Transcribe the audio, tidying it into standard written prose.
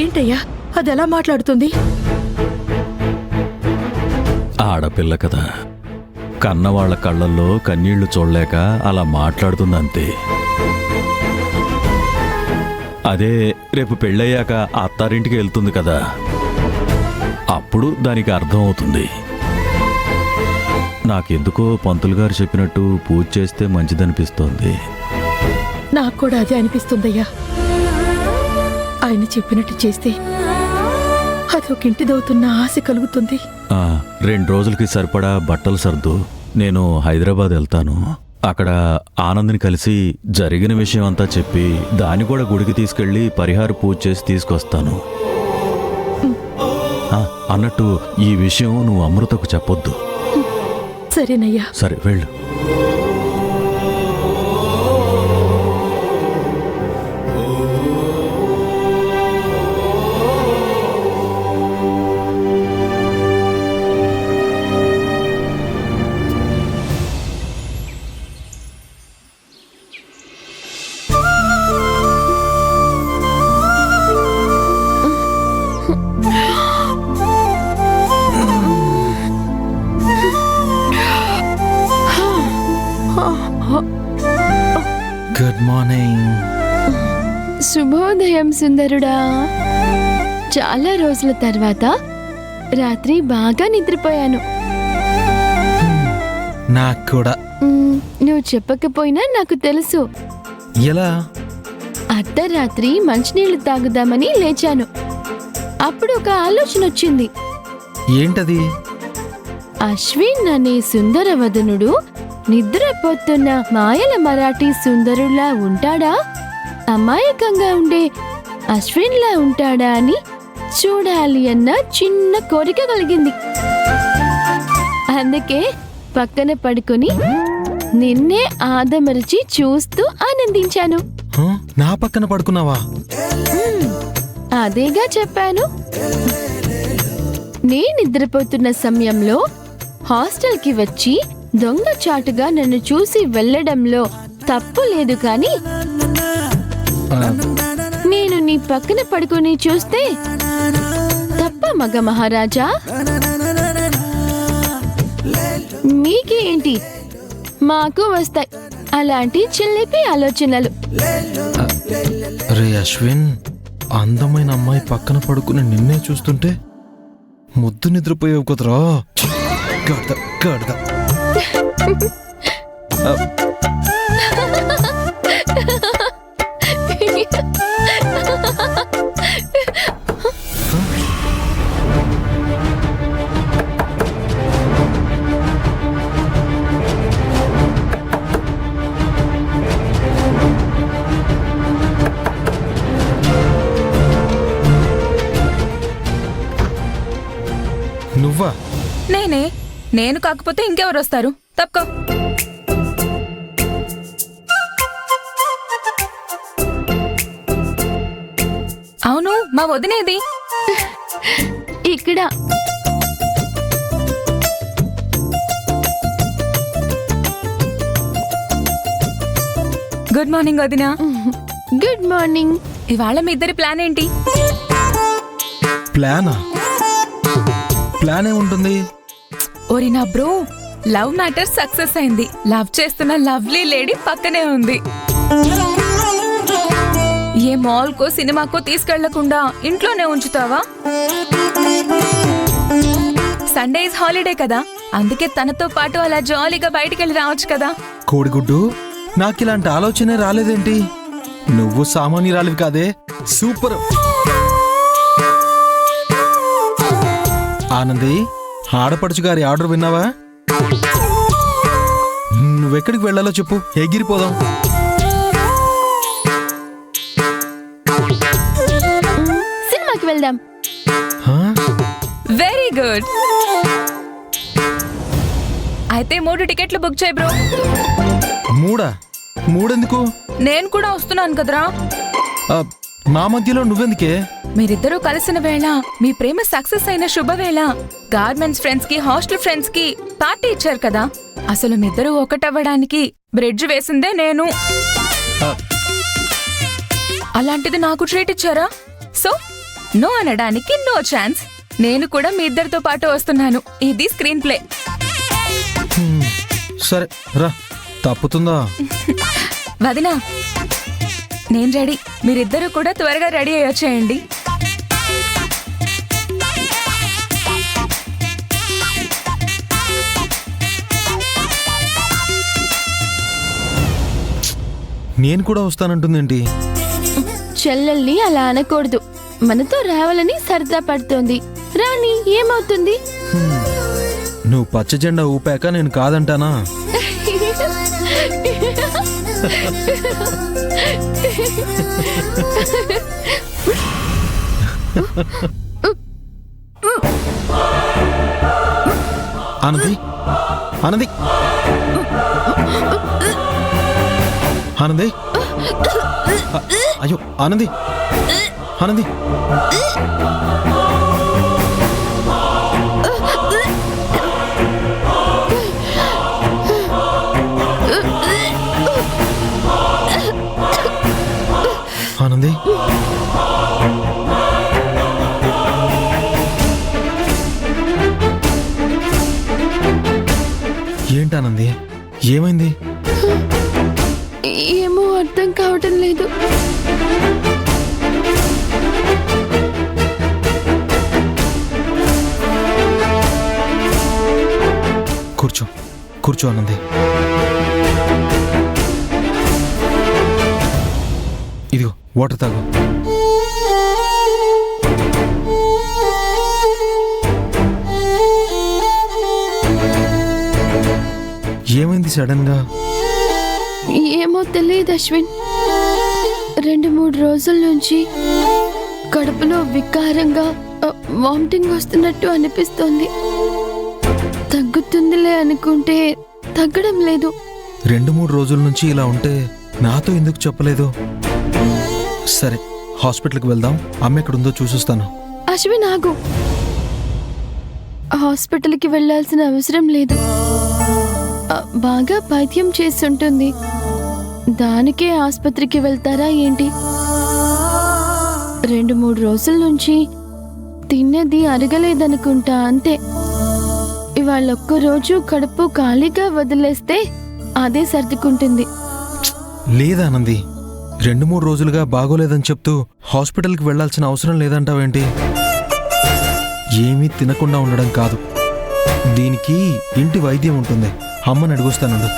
ఏంటయ్యా అదెలా మాట్లాడుతుంది? ఆడపిల్ల కదా, కన్నవాళ్ల కళ్ళల్లో కన్నీళ్లు చూడలేక అలా మాట్లాడుతుందంతే. అదే రేపు పెళ్ళయ్యాక అత్తారింటికి వెళ్తుంది కదా, అప్పుడు దానికి అర్థం అవుతుంది. నాకెందుకో పంతులు గారు చెప్పినట్టు పూజ చేస్తే మంచిదనిపిస్తోంది. నాకు కూడా అదే అనిపిస్తుందయ్యా. ఆయన చెప్పినట్టు చేస్తే అదొక ఇంటిదవుతున్న ఆశ కలుగుతుంది. 2 రోజులకి సరిపడా బట్టలు సర్దు, నేను హైదరాబాద్ వెళ్తాను. అక్కడ ఆనంద్ని కలిసి జరిగిన విషయం అంతా చెప్పి దాన్ని కూడా గుడికి తీసుకెళ్లి పరిహార పూజ చేసి తీసుకొస్తాను. అన్నట్టు ఈ విషయం నువ్వు అమృతకు చెప్పొద్దు. సరేనయ్యా. సరే వెళ్ళు. Good morning. శుభోదయం సుందరుడా. చాలా రోజుల తర్వాత రాత్రి బాగా నిద్రపోయాను. నాకు కూడా. నువ్వు చెప్పకపోయినా నాకు తెలుసు. ఎలా? అర్ధరాత్రి మంచినీళ్లు తాగుదామని లేచాను. అప్పుడు ఒక ఆలోచన వచ్చింది. ఏంటది? అశ్విన్ అనే సుందరవదనుడు నిద్రపోతున్న మాయల మరాఠీ సుందరులా ఉంటాడా, అమాయకంగా ఉండే అశ్విన్లా ఉంటాడా అని చూడాలి అన్న చిన్న కోరిక కలిగింది. అందుకే పక్కన పడుకొని నిన్నే ఆదమరిచి చూస్తూ ఆనందించాను. నా పక్కన పడుకున్నావా? అదేగా చెప్పాను. నే నిద్రపోతున్న సమయంలో హాస్టల్కి వచ్చి దొంగచాటుగా నన్ను చూసి వెళ్ళడంలో తప్పు లేదు, కానీ నేను నీ పక్కన పడుకొని చూస్తే తప్ప మగ మహారాజా? మీకేంటి? మాకు వస్తాయి అలాంటి చిల్లిపి ఆలోచనలు. రే అశ్విన్, అందమైన అమ్మాయి పక్కన పడుకుని నిన్నే చూస్తుంటే ముద్దు నిద్రపోయావు కుదరా? గడద గడద. నువ్వా? నేనే. నేను కాకపోతే ఇంకెవరు వస్తారు? తప్పుకో. అవును, మా వదినేది? ఇక్కడ. గుడ్ మార్నింగ్ వదినా. Good morning. ఇవాళ మీ ఇద్దరి ప్లాన్ ఏంటి? ప్లానా? ప్లాన్ ఏముంటుంది? ఓరి నా బ్రో, లవ్ మ్యాటర్ సక్సెస్ అయింది. లవ్ చేస్తున్న లవ్లీ లేడీ పక్కనే ఉంది. ఏ మాల్ కో సినిమాకో తీసుకెళ్లకుండా ఇంట్లోనే ఉంచుతావా? సండే ఇస్ హాలిడే కదా, అందుకే తనతో పాటు అలా జాలీగా బయటికెళ్ళి రావచ్చు కదా. కోడిగుడ్డు, నాకిలాంటి ఆలోచనే రాలేదేంటి? నువ్వు సామాన్యురాలివి కాదే, సూపర్. ఆనంది, ఆడపడుచు గారి ఆర్డర్ విన్నావా? నువ్వెక్కడికి వెళ్ళాలో చెప్పు, ఎగిరిపోదాం. సినిమాకి వెళ్దాం. Very good. అయితే 3 టికెట్లు బుక్ చేయి బ్రో. 3? 3 ఎందుకు? నేను కూడా వస్తున్నాను కదరా. మా మధ్యలో నువ్వెందుకే? మీరిద్దరూ కలిసిన వేళ, మీ ప్రేమ సక్సెస్ అయిన శుభవేళ, గార్మెంట్స్ ఫ్రెండ్స్ కి, హాస్టల్ ఫ్రెండ్స్ కి పార్టీ ఇచ్చారు కదా. అసలు మీ ఇద్దరూ ఒకటవ్వడానికి బ్రిడ్జ్ వేసిందే నేను. అలాంటిది నాకు ట్రీట్ ఇచ్చారా? సో నో అనడానికి నో ఛాన్స్. నేను కూడా మీ ఇద్దరితో పాటు వస్తున్నాను. ఇది స్క్రీన్ ప్లే. సరే రా, తప్పుతుందా? వదినా, నేను రెడీ. మీరిద్దరూ కూడా త్వరగా రెడీ అయ్యి వచ్చేయండి. నేను కూడా వస్తానంటుందేంటి? చెల్లెల్ని అలా అనకూడదు. మనతో రావాలని సరదా పడుతోంది. రాని, ఏమవుతుంది? నువ్వు పచ్చ జెండా ఊపాక నేను కాదంటానా? ఆనంది, ఆనంది, ఆనంది, అయ్యో ఆనంది, ఆనంది. ఆనంది, ఏంటానంది, ఏమైంది? ఏమో అర్థం కావటం లేదు. కూర్చో, కూర్చో ఆనంది. ఇదిగో వాటర్ తాగు. ఏమైంది సడన్ గా? ఏమో తెలియదు అశ్విన్. 2-3 రోజుల నుంచి కడుపులో వికారంగా వామిటింగ్ వస్తున్నట్టు అనిపిస్తోంది. తగ్గుతుందిలే అనుకుంటే తగ్గడం లేదు. 2-3 రోజుల నుంచి ఇలా ఉంటే నాతో ఎందుకు చెప్పలేదు? సరే, హాస్పిటల్కి వెళ్దాం. అమ్మ ఎక్కడుందో చూసొస్తాను. అశ్విన్ ఆగు. హాస్పిటల్కి వెళ్ళాల్సిన అవసరం లేదు. బాగా వైద్యం చేస్తుంటుంది. దానికే ఆసుపత్రికి వెళ్తారా ఏంటి? 2-3 రోజుల నుంచి తిన్నది అరగలేదనుకుంటా, అంతే. ఇవాళ ఒక్కరోజు కడుపు ఖాళీగా వదిలేస్తే అదే సర్దుకుంటుంది. లేదానంది, 2-3 రోజులుగా బాగోలేదని చెప్తూ హాస్పిటల్కి వెళ్లాల్సిన అవసరం లేదంటావేంటి? ఏమీ తినకుండా ఉండడం కాదు, దీనికి ఇంటి వైద్యం ఉంటుంది. అమ్మని అడుగుస్తానండు.